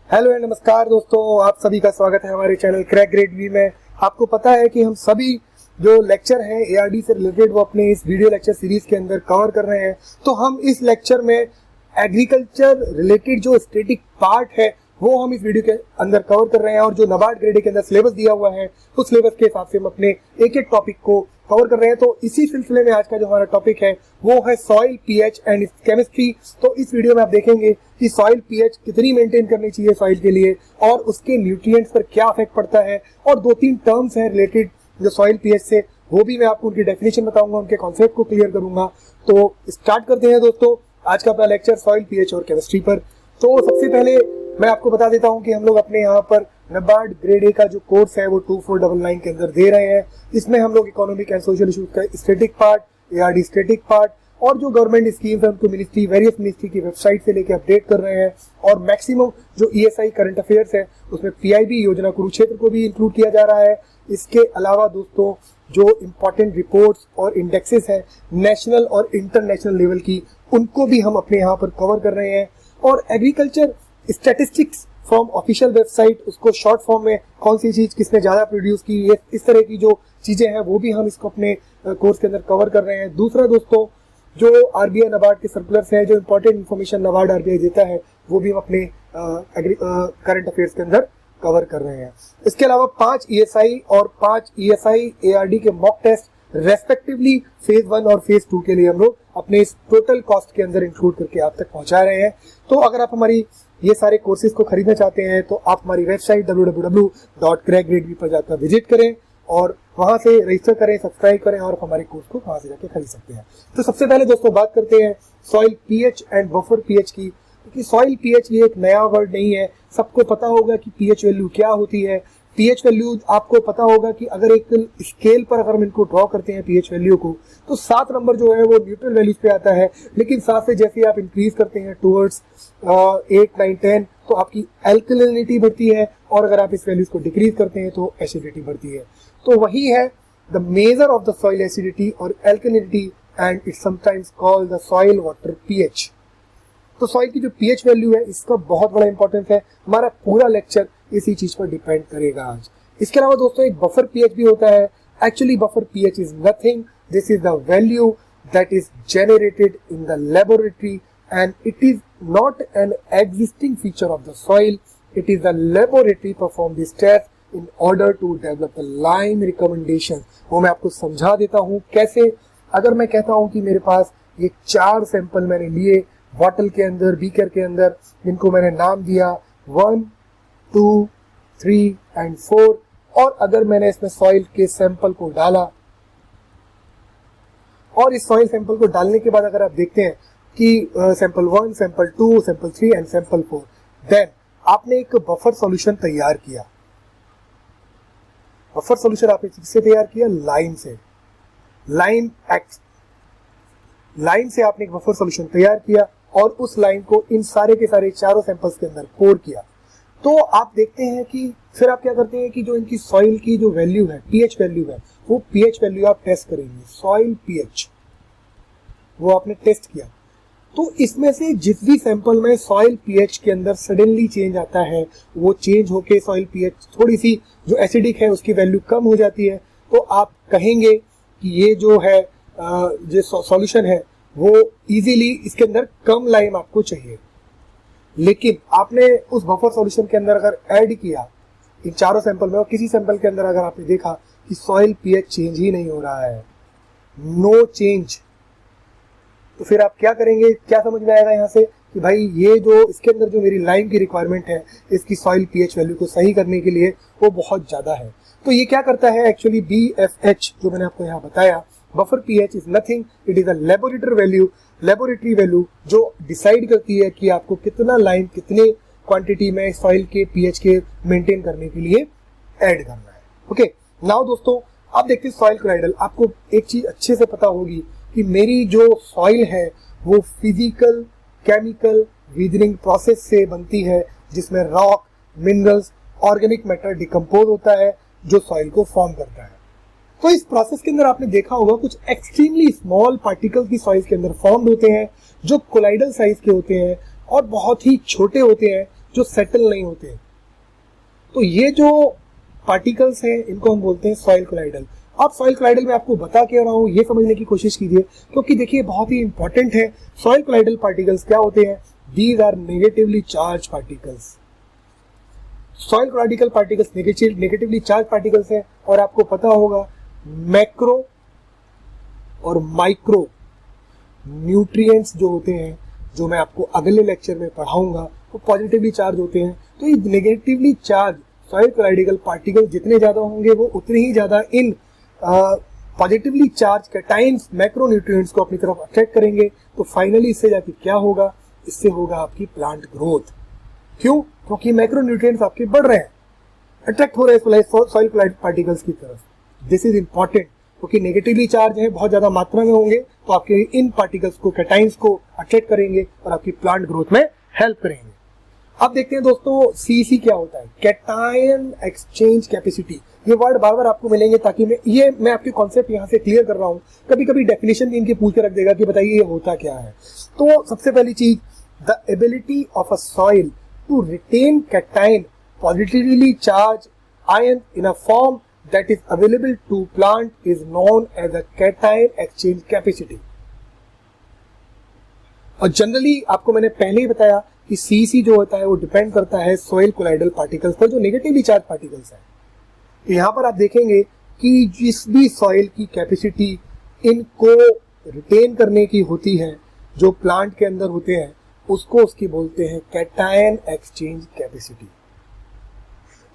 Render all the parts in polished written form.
Hello and नमस्कार दोस्तों, आप सभी का स्वागत है हमारे चैनल क्रैक ग्रेड वी में। आपको पता है कि हम सभी जो लेक्चर हैं एआरडी से रिलेटेड वो अपने इस वीडियो लेक्चर सीरीज के अंदर कवर कर रहे हैं। तो हम इस लेक्चर में एग्रीकल्चर रिलेटेड जो स्टैटिक पार्ट है वो हम इस वीडियो के अंदर कवर कर रहे हैं, और जो नाबार्ड ग्रेड के अंदर सिलेबस दिया हुआ है उस सिलेबस के हिसाब से हम अपने एक एक टॉपिक को कवर कर रहे हैं। तो इसी सिलसिले में आज का जो हमारा टॉपिक है वो है सॉइल पीएच एंड केमिस्ट्री। तो इस वीडियो में आप देखेंगे कि सॉइल पीएच कितनी मेंटेन करनी चाहिए सॉइल के लिए, और उसके न्यूट्रिएंट्स पर क्या इफेक्ट पड़ता है, और दो तीन टर्म्स हैं रिलेटेड जो सॉइल पीएच से, वो भी मैं आपको उनकी डेफिनेशन बताऊंगा, उनके कॉन्सेप्ट को क्लियर करूंगा। तो स्टार्ट करते हैं दोस्तों आज का अपना लेक्चर सॉइल पीएच और केमिस्ट्री पर। तो सबसे पहले मैं आपको बता देता हूं कि हम लोग अपने यहाँ पर नाबार्ड ग्रेड ए का जो कोर्स है वो 2499 के अंदर दे रहे हैं। इसमें हम लोग इकोनॉमिक एंड सोशल इशूज का static part, ARD static part, और जो गवर्नमेंट स्कीम्स है उनको मिनिस्ट्री, वेरियस मिनिस्ट्री की वेबसाइट से लेके अपडेट कर रहे हैं। और मैक्सिमम जो ईएसआई करंट अफेयर्स है उसमें पीआईबी योजना कुरुक्षेत्र को भी इंक्लूड किया जा रहा है। इसके अलावा दोस्तों जो इम्पोर्टेंट रिपोर्ट्स और इंडेक्सेस है नेशनल और इंटरनेशनल लेवल की, उनको भी हम अपने यहाँ पर कवर कर रहे हैं। और agriculture statistics from official website, उसको शॉर्ट फॉर्म में कौन सी चीज किसने ज्यादा प्रोड्यूस की, ये इस तरह की जो चीजें हैं वो भी हम इसको अपने कोर्स के अंदर कवर कर रहे हैं। दूसरा दोस्तों जो आरबीआई नाबार्ड के सर्कुलर्स हैं, जो इंपॉर्टेंट इन्फॉर्मेशन नाबार्ड आरबीआई देता है वो भी हम अपने करंट अफेयर्स के अंदर कवर कर रहे हैं। इसके अलावा 5 ईएसआई और 5 ईएसआई एआरडी के मॉक टेस्ट रेस्पेक्टिवली फेज 1 और फेज 2 के लिए हम लोग अपने इस टोटल कॉस्ट के अंदर इंक्लूड करके आप तक पहुंचा रहे हैं। तो अगर आप हमारी ये सारे कोर्सेज को खरीदना चाहते हैं तो आप हमारी वेबसाइट www.crackgradeview पर जाकर विजिट करें और वहां से रजिस्टर करें, सब्सक्राइब करें, और हमारे कोर्स को वहां से जाके खरीद सकते हैं। तो सबसे पहले दोस्तों बात करते हैं soil pH and buffer pH की, क्योंकि सॉइल पीएच ये एक नया वर्ड नहीं है। सबको पता होगा कि पीएच वैल्यू क्या होती है। पीएच वैल्यू आपको पता होगा कि अगर एक स्केल पर अगर हम इनको ड्रॉ करते हैं पीएच वैल्यू को, तो 7 नंबर जो है वो न्यूट्रल वैल्यूज पे आता है, लेकिन 7 से जैसे आप इंक्रीज करते हैं टूवर्ड्स 8, 9, 10 तो आपकी एल्कलिनिटी बढ़ती है, और अगर आप इस वैल्यूज को डिक्रीज करते हैं तो एसिडिटी बढ़ती है। तो वही है the major of the soil acidity और alkalinity, and it's sometimes called the soil water pH. तो सॉइल की जो पीएच वैल्यू है इसका बहुत बड़ा इंपॉर्टेंस है। हमारा पूरा लेक्चर इसी चीज पर डिपेंड करेगा आज। इसके अलावा दोस्तों एक बफर पीएच भी होता है। Actually buffer pH is nothing, this is the value that is generated in the laboratory, and it is not an existing feature of the soil, it is the laboratory perform this test in order to develop the lime recommendation. वो मैं आपको समझा देता हूँ कैसे। अगर मैं कहता हूँ कि मेरे पास ये 4 सैंपल मैंने लिए बॉटल के अंदर, बीकर के अंदर, जिनको मैंने नाम दिया 1, 2, 3 एंड 4, और अगर मैंने इसमें सॉइल के सैंपल को डाला, और इस सॉइल सैंपल को डालने के बाद अगर आप देखते हैं कि sample 1, sample 2, sample 3 and sample 4, then आपने एक बफर सॉल्यूशन तैयार किया। बफर सॉल्यूशन आपने किससे तैयार किया? लाइम से। लाइम से आपने एक बफर सॉल्यूशन तैयार किया और उस लाइन को इन सारे के सारे चारों सैंपल्स के अंदर पोर किया। तो आप देखते हैं कि फिर आप क्या करते हैं कि जो इनकी सॉइल की जो वैल्यू है, पीएच वैल्यू है, वो पीएच वैल्यू आप टेस्ट करेंगे। सॉइल पीएच वो आपने टेस्ट किया, तो इसमें से जिस भी सैंपल में सॉइल पीएच के अंदर सडनली चेंज आता है, वो चेंज होके सॉइल पीएच थोड़ी सी जो एसिडिक है उसकी वैल्यू कम हो जाती है, तो आप कहेंगे कि ये जो है जो सॉल्यूशन है वो इजीली इसके अंदर कम लाइम आपको चाहिए। लेकिन आपने उस बफर सॉल्यूशन के अंदर अगर ऐड किया इन चारों सैंपल में, और किसी सैंपल के अंदर अगर आपने देखा कि सॉइल पीएच चेंज ही नहीं हो रहा है, नो चेंज, तो फिर आप क्या करेंगे? क्या समझ में आएगा यहाँ से कि भाई ये जो इसके अंदर जो मेरी लाइम की रिक्वायरमेंट है इसकी सॉइल पीएच वैल्यू को सही करने के लिए वो बहुत ज्यादा है। तो ये क्या करता है एक्चुअली, BFH जो मैंने आपको यहाँ बताया, buffer pH is nothing, it is a laboratory value जो डिसाइड करती है कि आपको कितना लाइम कितने क्वांटिटी में सॉइल के पीएच के मेंटेन करने के लिए ऐड करना है। ओके, नाउ दोस्तों आप देखते हैं सॉइल कोलाइडल। आपको एक चीज अच्छे से पता होगी कि मेरी जो सॉइल है वो फिजिकल केमिकल वीदरिंग प्रोसेस से बनती है, जिसमें rock, minerals, organic matter decompose होता है जो सॉइल को फॉर्म करता है। तो इस प्रोसेस के अंदर आपने देखा होगा कुछ एक्सट्रीमली स्मॉल पार्टिकल्स भी सॉइल के अंदर फॉर्म्ड होते हैं जो कोलाइडल साइज के होते हैं और बहुत ही छोटे होते हैं, जो सेटल नहीं होते। तो ये जो पार्टिकल्स हैं इनको हम बोलते हैं सॉइल कोलाइडल। अब सॉइल कोलाइडल में आपको बता क्या रहा हूँ ये समझने की कोशिश कीजिए, क्योंकि देखिए बहुत ही इंपॉर्टेंट है। सॉइल कोलाइडल पार्टिकल्स क्या होते हैं? These are negatively charge particles. Soil colloidal particles negatively charge particles हैं। और आपको पता होगा मैक्रो और माइक्रो न्यूट्रिएंट्स जो होते हैं, जो मैं आपको अगले लेक्चर में पढ़ाऊंगा, वो पॉजिटिवली चार्ज होते हैं। तो ये negatively charge soil colloidal particle जितने ज्यादा होंगे वो उतने ही ज्यादा इन positively charge cations macro nutrients को अपनी तरफ अट्रैक्ट करेंगे। तो फाइनली इससे जाके क्या होगा? इससे होगा आपकी प्लांट ग्रोथ। क्यों? क्योंकि मैक्रो न्यूट्रिएंट्स आपके बढ़ रहे हैं, अट्रैक्ट हो रहे हैं सॉइल कोलाइडल पार्टिकल्स की तरफ। दिस इज इंपॉर्टेंट, क्योंकि नेगेटिवली चार्ज है, बहुत ज्यादा मात्रा में होंगे तो आपके इन पार्टिकल्स को कैटाइंस को अट्रैक्ट करेंगे और आपकी प्लांट ग्रोथ में हेल्प करेंगे। अब देखते हैं दोस्तों सीईसी क्या होता है, कैटायन एक्सचेंज कैपेसिटी। ये वर्ड बार बार आपको मिलेंगे ताकि मैं आपके कॉन्सेप्ट यहाँ से क्लियर कर रहा हूँ। कभी कभी डेफिनेशन भी इनके पूछ के रख देगा कि बताइए ये होता क्या है। तो सबसे पहली चीज, the ability of a soil to retain cation positively charge ion in a form that is available to plant is known as a cation exchange capacity। और जनरली आपको मैंने पहले ही बताया कि सीसी जो होता है वो डिपेंड करता है सॉइल कोलाइडल पार्टिकल्स पर, जो नेगेटिवली चार्ज पार्टिकल्स हैं। तो यहाँ पर आप देखेंगे कि जिस भी सॉइल की कैपेसिटी इनको रिटेन करने की होती है, जो प्लांट के अंदर होते हैं, उसको उसकी बोलते हैं कैटायन एक्सचेंज कैपेसिटी।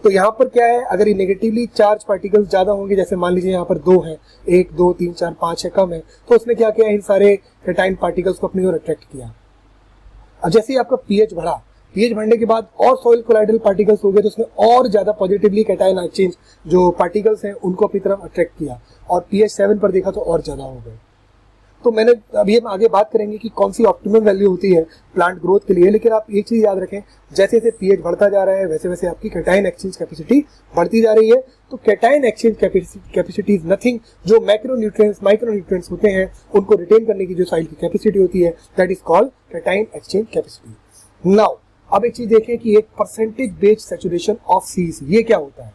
तो यहाँ पर क्या है, अगर ये नेगेटिवली चार्ज पार्टिकल्स ज्यादा होंगे, जैसे मान लीजिए यहाँ पर 2 है, 1 2 3 4 5 है, कम है, तो उसने क्या किया, इन सारे कैटायन पार्टिकल्स को अपनी ओर अट्रैक्ट किया। अब जैसे ही आपका पीएच बढ़ा, पीएच बढ़ने के बाद और सॉइल कोलाइडल पार्टिकल्स हो गए, तो उसने और ज्यादा पॉजिटिवली कैटायन एक्सचेंज जो पार्टिकल्स हैं उनको अपनी तरफ अट्रैक्ट किया, और पीएच 7 पर देखा तो और ज्यादा हो गए। तो मैंने अभी हम आगे बात करेंगे कि कौन सी ऑप्टिमम वैल्यू होती है प्लांट ग्रोथ के लिए, लेकिन आप एक चीज याद रखें, जैसे जैसे पीएच बढ़ता जा रहा है वैसे वैसे आपकी कैटायन एक्सचेंज कैपेसिटी बढ़ती जा रही है। तो cation exchange capacity is nothing, जो मैक्रो न्यूट्रिएंट्स माइक्रो न्यूट्रिएंट्स होते हैं उनको रिटेन करने की जो सॉइल की कैपेसिटी होती है, that is called cation exchange capacity. Now अब एक चीज देखें कि एक percentage based saturation of CEC, ये क्या होता है।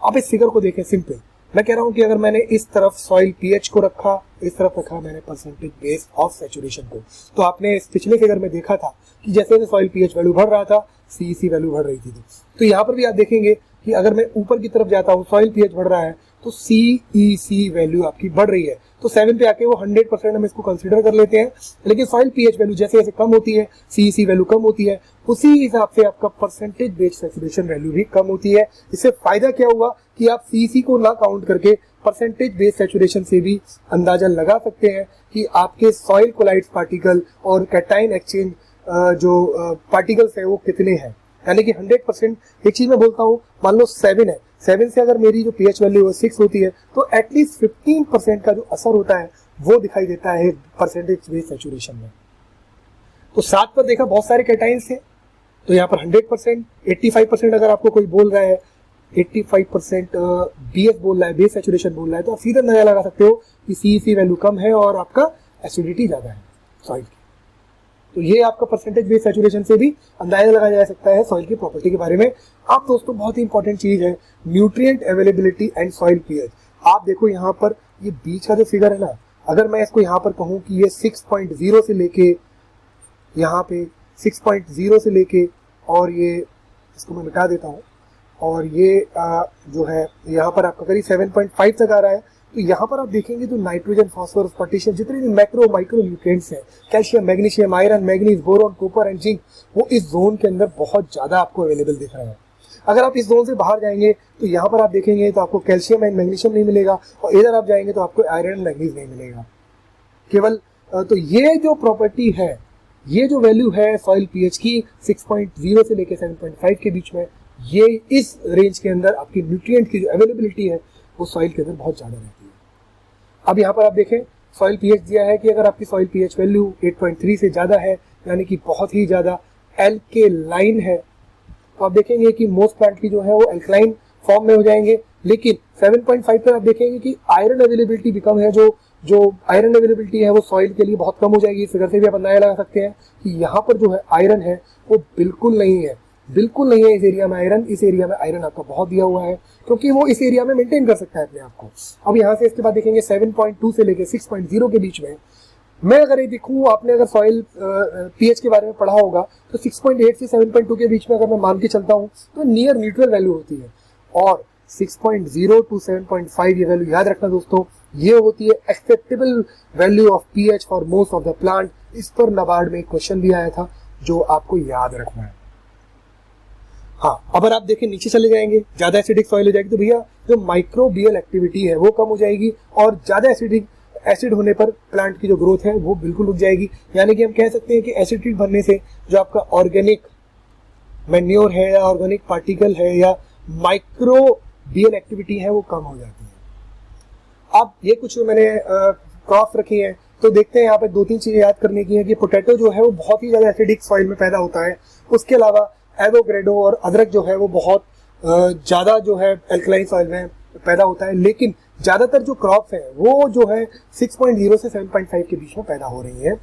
आप इस फिगर को देखें, सिंपल, मैं कह रहा हूं कि अगर मैंने इस तरफ सॉइल पीएच को रखा, इस तरफ रखा मैंने परसेंटेज बेस ऑफ सैचुरेशन को, तो आपने इस पिछले फिगर में देखा था कि जैसे जैसे सॉइल पीएच वैल्यू बढ़ रहा था, सीईसी वैल्यू बढ़ रही थी। तो यहाँ पर भी आप देखेंगे कि अगर मैं ऊपर की तरफ जाता हूँ, सॉइल पीएच बढ़ रहा है, तो सीईसी वैल्यू आपकी बढ़ रही है। तो 7 पे आके वो 100% हम इसको कंसीडर कर लेते हैं, लेकिन सॉइल पीएच वैल्यू जैसे जैसे कम होती है, सीईसी वैल्यू कम होती है, उसी हिसाब से आपका परसेंटेज बेस्ड सैचुरेशन वैल्यू भी कम होती है। इससे फायदा क्या हुआ कि आप सीईसी को ना काउंट करके परसेंटेज बेस्ड सैचुरेशन से भी अंदाजा लगा सकते हैं कि आपके सॉइल कोलाइड्स पार्टिकल और कैटायन एक्सचेंज जो पार्टिकल्स है वो कितने हैं। यानी कि 100%, एक चीज मैं बोलता हूँ, मान लो 7 है, 7 से अगर मेरी जो पीएच वैल्यू 6 होती है, तो एटलीस्ट 15% का जो असर होता है वो दिखाई देता है परसेंटेज बेस्ड सैचुरेशन में। तो 7 पर देखा बहुत सारे कैटायंस थे, तो यहाँ पर 100%, 85% अगर आपको कोई बोल रहा है, 85% बीएस बोल रहा है, बेस सैचुरेशन बोल रहा है, तो आप सीधा अंदाजा लगा सकते हो कि सीईसी वैल्यू कम है और आपका एसिडिटी ज्यादा है सॉइल की। तो ये आपका परसेंटेज बेस सैचुरेशन से भी अंदाजा लगाया जा सकता है सॉइल की प्रॉपर्टी के बारे में। आप दोस्तों बहुत ही इंपॉर्टेंट चीज है nutrient availability and soil pH. आप देखो यहाँ पर ये बीच का जो फिगर है ना, अगर मैं इसको यहाँ पर कहूँ कि ये 6.0 से लेके यहाँ पे 6.0 से लेके, और ये इसको मैं मिटा देता हूँ, और ये जो है यहाँ पर आपका करीब 7.5 तक आ रहा है। तो यहाँ पर आप देखेंगे तो नाइट्रोजन, फास्फोरस, पोटेशियम, जितने भी मैक्रो माइक्रो न्यूट्रिएंट्स हैं, calcium, magnesium, iron, manganese, boron, copper and zinc, वो इस जोन के अंदर बहुत ज्यादा आपको अवेलेबल दिख रहा है। अगर आप इस जोन से बाहर जाएंगे तो यहाँ पर आप देखेंगे तो आपको कैल्शियम एंड मैग्नीशियम नहीं मिलेगा, और इधर आप जाएंगे तो आपको आयरन एंड मैग्नीज नहीं मिलेगा केवल। तो ये जो प्रॉपर्टी है, ये जो वैल्यू है सॉइल पीएच की 6.0 से लेकर 7.5 के बीच में, ये इस रेंज के अंदर आपकी न्यूट्रिएंट की जो अवेलेबिलिटी है वो सॉइल के अंदर बहुत ज्यादा रहती है। अब यहाँ पर आप देखें सॉइल पीएच दिया है कि अगर आपकी सॉइल पीएच वैल्यू 8.3 से ज्यादा है, यानी कि बहुत ही ज्यादा एल्केलाइन है, तो आप देखेंगे कि मोस्ट प्लांट की जो है वो एल्कलाइन फॉर्म में हो जाएंगे। लेकिन 7.5 पर आप देखेंगे कि आयरन अवेलेबिलिटी भी कम है, जो आयरन अवेलेबिलिटी है वो सॉइल के लिए बहुत कम हो जाएगी। इस फिगर से भी आप अंदाजा लगा सकते हैं कि यहाँ पर जो है आयरन है वो बिल्कुल नहीं है। बिल्कुल नहीं है इस एरिया में आयरन। इस एरिया में आयरन आपका बहुत दिया हुआ है, क्योंकि वो इस एरिया में मेंटेन कर सकता है अपने आप को। अब यहाँ से इसके बाद देखेंगे 7.2 से लेके 6.0 के बीच में मैं अगर ये देखूँ, आपने अगर सॉइल पीएच के बारे में पढ़ा होगा तो 6.8 से 7.2 के बीच में अगर मैं मान के चलता हूँ तो नियर न्यूट्रल वैल्यू होती है। और 6.0 टू 7.5 ये वैल्यू याद रखना दोस्तों, ये होती है acceptable value of pH for most of the plant. इस पर नाबार्ड में एक क्वेश्चन भी आया था जो आपको याद रखना है। हाँ, अगर आप देखें नीचे चले जाएंगे, ज्यादा एसिडिक सॉइल हो जाएगी तो भैया जो माइक्रोबियल एक्टिविटी है वो कम हो जाएगी, और ज्यादा एसिड होने पर प्लांट की जो ग्रोथ है वो बिल्कुल रुक जाएगी। यानी कि हम कह सकते हैं कि एसिडिटी बनने से जो आपका ऑर्गेनिक मैन्योर है या ऑर्गेनिक पार्टिकल है या माइक्रोबियल एक्टिविटी है वो कम हो जाती है। अब ये कुछ मैंने क्रॉप्स रखी है, तो देखते हैं यहाँ पे 2-3 चीजें याद करने की है कि पोटैटो जो है वो बहुत ही ज्यादा एसिडिक सॉइल में पैदा होता है। उसके अलावा एवोक्रेडो और अदरक जो है वो बहुत ज्यादा जो है एल्कलाइन सॉइल में पैदा होता है। लेकिन ज्यादातर जो क्रॉप्स है वो जो है 6.0 से 7.5 के बीच में पैदा हो रही है।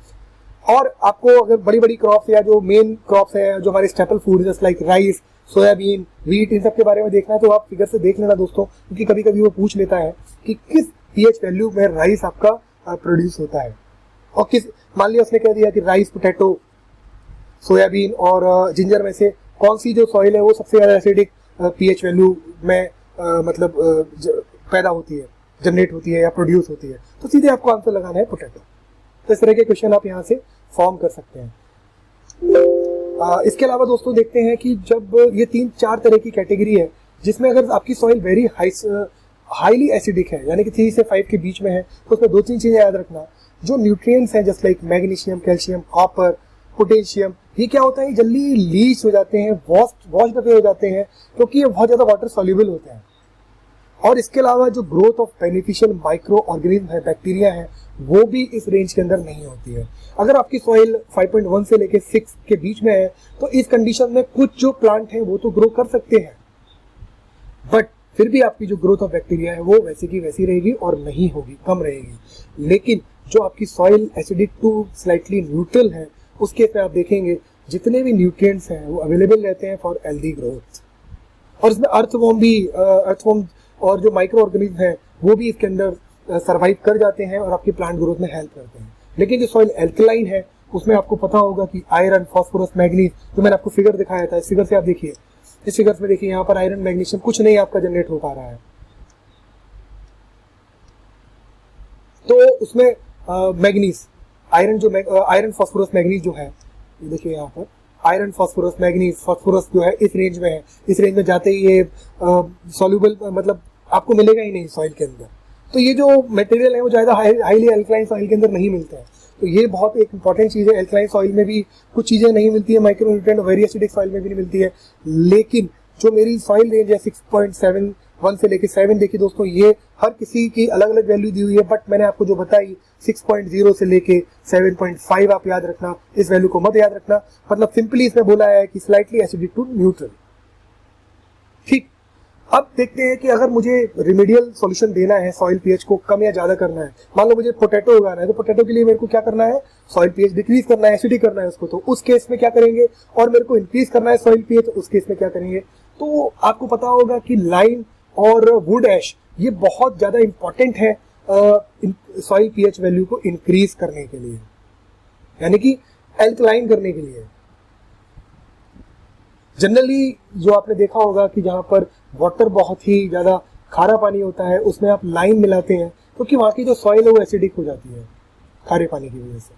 और आपको अगर बड़ी बड़ी क्रॉप्स या जो मेन क्रॉप्स है जो हमारे स्टेपल फूड जैसे लाइक राइस, सोयाबीन, व्हीट, इन सब के बारे में देखना है तो आप फिगर से देख लेना दोस्तों, क्योंकि कभी कभी वो पूछ लेता है कि किस पीएच वैल्यू में राइस आपका प्रोड्यूस होता है। और किस, मान लिया उसने कह दिया कि राइस, पोटैटो, सोयाबीन और जिंजर में से कौन सी जो सॉइल है वो सबसे ज्यादा एसिडिक पीएच वैल्यू में पैदा होती है, जनरेट होती है या प्रोड्यूस होती है, तो सीधे आपको आंसर लगाना है पोटैटो। तो इस तरह के क्वेश्चन आप यहाँ से फॉर्म कर सकते हैं। इसके अलावा दोस्तों देखते हैं कि जब ये 3-4 तरह की कैटेगरी है जिसमें अगर आपकी सॉइल वेरी हाईली एसिडिक है यानी कि 3 से 5 के बीच में है, तो उसमें 2-3 चीजें याद रखना। जो न्यूट्रिएंट्स हैं just like magnesium, calcium, copper, potassium, ये क्या होता है जल्दी लीच हो जाते हैं, वॉश्ड अवे हो जाते हैं, क्योंकि ये बहुत ज्यादा वाटर सॉल्युबल होते हैं। और इसके अलावा जो growth of beneficial micro organism है, बैक्टीरिया है, वो भी इस रेंज के अंदर नहीं होती है। अगर आपकी सॉइल 5.1 से लेके 6 के बीच में है तो इस कंडीशन में कुछ जो प्लांट है वो तो ग्रो कर सकते हैं, बट फिर भी आपकी जो ग्रोथ ऑफ बैक्टीरिया है वो वैसी की वैसी रहेगी और नहीं होगी, कम रहेगी। लेकिन जो आपकी soil acidic to slightly neutral है उसके पे आप देखेंगे जितने भी न्यूट्रिएंट्स हैं वो अवेलेबल रहते हैं फॉर हेल्दी ग्रोथ। और इसमें अर्थवॉर्म और जो माइक्रो ऑर्गेनिज्म है वो भी इसके अंदर सर्वाइव कर जाते हैं और आपकी प्लांट ग्रोथ में हेल्प करते हैं। लेकिन जो सॉइल एल्कलाइन है उसमें आपको पता होगा कि आयरन, फास्फोरस, मैग्नीज, जो मैंने आपको फिगर दिखाया था, इस फिगर से आप देखिए, इस फिगर में देखिए यहाँ पर आयरन, मैग्नीशियम कुछ नहीं आपका जनरेट हो पा रहा है। तो उसमें मैग्नीज, आयरन, फास्फोरस, मैग्नीज जो है, ये देखिए यहाँ पर आयरन, फास्फोरस, मैग्नीज, फास्फोरस जो है इस रेंज में है। इस रेंज में जाते ही ये सॉल्युबल मतलब आपको मिलेगा ही नहीं सॉइल के अंदर। तो ये जो मटेरियल है वो ज़्यादा हाईली एल्कलाइन सॉइल के अंदर नहीं मिलता है। तो ये बहुत एक इंपॉर्टेंट चीज़ है। एल्कलाइन सॉइल में भी कुछ चीज़ें नहीं मिलती है, micro nutrient very acidic soil में भी नहीं मिलती है। लेकिन जो मेरी सॉइल रेंज है 6.71 से लेके 7, देखिए दोस्तों ये हर किसी की अलग अलग वैल्यू दी हुई है, बट मैंने आपको जो बताई 6.0 से लेके 7.5 आप याद रखना, इस वैल्यू को मत याद रखना। मतलब सिंपली इसमें बोला है कि स्लाइटली एसिडिक टू न्यूट्रल। ठीक, अब देखते हैं कि अगर मुझे रिमेडियल सॉल्यूशन देना है, सॉइल पीएच को कम या ज्यादा करना है, मान लो मुझे पोटैटो उगाना है, तो पोटैटो के लिए मेरे को क्या करना है, सॉइल पीएच डिक्रीज करना है, एसिडिक करना है उसको, तो उस केस में क्या करेंगे, और मेरे को इंक्रीज करना है सॉइल पीएच, उस केस में क्या करेंगे। तो आपको पता होगा कि लाइम और वुड ऐश ये बहुत ज्यादा इंपॉर्टेंट है सॉइल पीएच वैल्यू को इंक्रीज करने के लिए, यानी कि एल्कलाइन करने के लिए। जनरली जो आपने देखा होगा कि जहां पर वाटर बहुत ही ज्यादा खारा पानी होता है उसमें आप लाइम मिलाते हैं, क्योंकि वहां की जो सॉइल है वो एसिडिक हो जाती है खारे पानी की वजह से।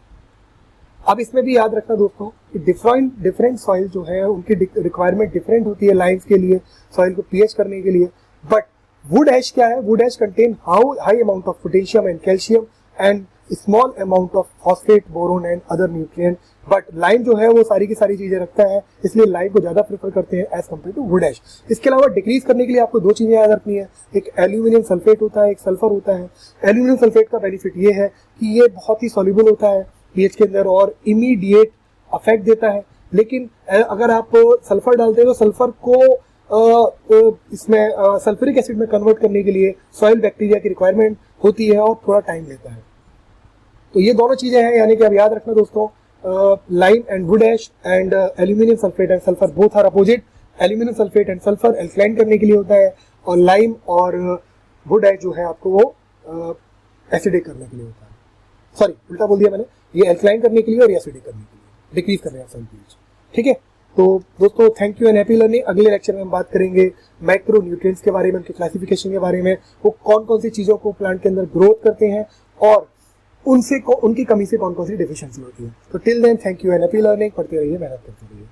अब इसमें भी याद रखना दोस्तों कि डिफरेंट सॉइल जो है उनकी रिक्वायरमेंट डिफरेंट होती है लाइम्स के लिए, सॉइल को पीएच करने के लिए। बट वुड ऐश क्या है, wood ash contain high amount of potassium and calcium and small amount of phosphate, boron and other nutrient. But lime जो है वो सारी की सारी चीजें रखता है, इसलिए लाइम को ज्यादा प्रेफर करते हैं as compare to wood ash. इसके अलावा डिक्रीज करने के लिए आपको 2 चीजें याद रखनी है, एक एल्यूमिनियम सल्फेट होता है, एक सल्फर होता है। एल्यूमिनियम सल्फेट का बेनिफिट ये है कि ये बहुत ही सॉल्युबल होता है पीएच के अंदर और इमीडिएट अफेक्ट देता है। लेकिन अगर आप सल्फर डालते हैं तो सल्फर को इसमें सल्फ्यूरिक एसिड में कन्वर्ट करने के लिए सॉइल बैक्टीरिया की रिक्वायरमेंट होती है और थोड़ा टाइम लेता है। तो ये दोनों चीजें हैं, यानी कि अब याद रखना दोस्तों, lime and wood ash and aluminum sulfate and sulfur both are opposite. Aluminum sulfate and sulfur alkaline करने के लिए होता है और lime और wood ash जो है आपको वो एसिडिक करने के लिए होता है. सॉरी उल्टा बोल दिया मैंने, ये अल्कलाइन करने के लिए और एसिडिक करने के लिए, डिक्रीज कर रहे हैं सॉइल पीएच. ठीक है, तो दोस्तों thank you and happy learning. अगले लेक्चर में हम बात करेंगे माइक्रो न्यूट्रिएंट्स के बारे में, उनके क्लासिफिकेशन के बारे में, वो कौन कौन सी चीज़ों को प्लांट के अंदर ग्रोथ करते हैं और उनकी कमी से कौन कौन सी डिफिशिएंसी होती है. तो till then thank you and happy learning. पढ़ते रहिए, मेहनत करते रहिए.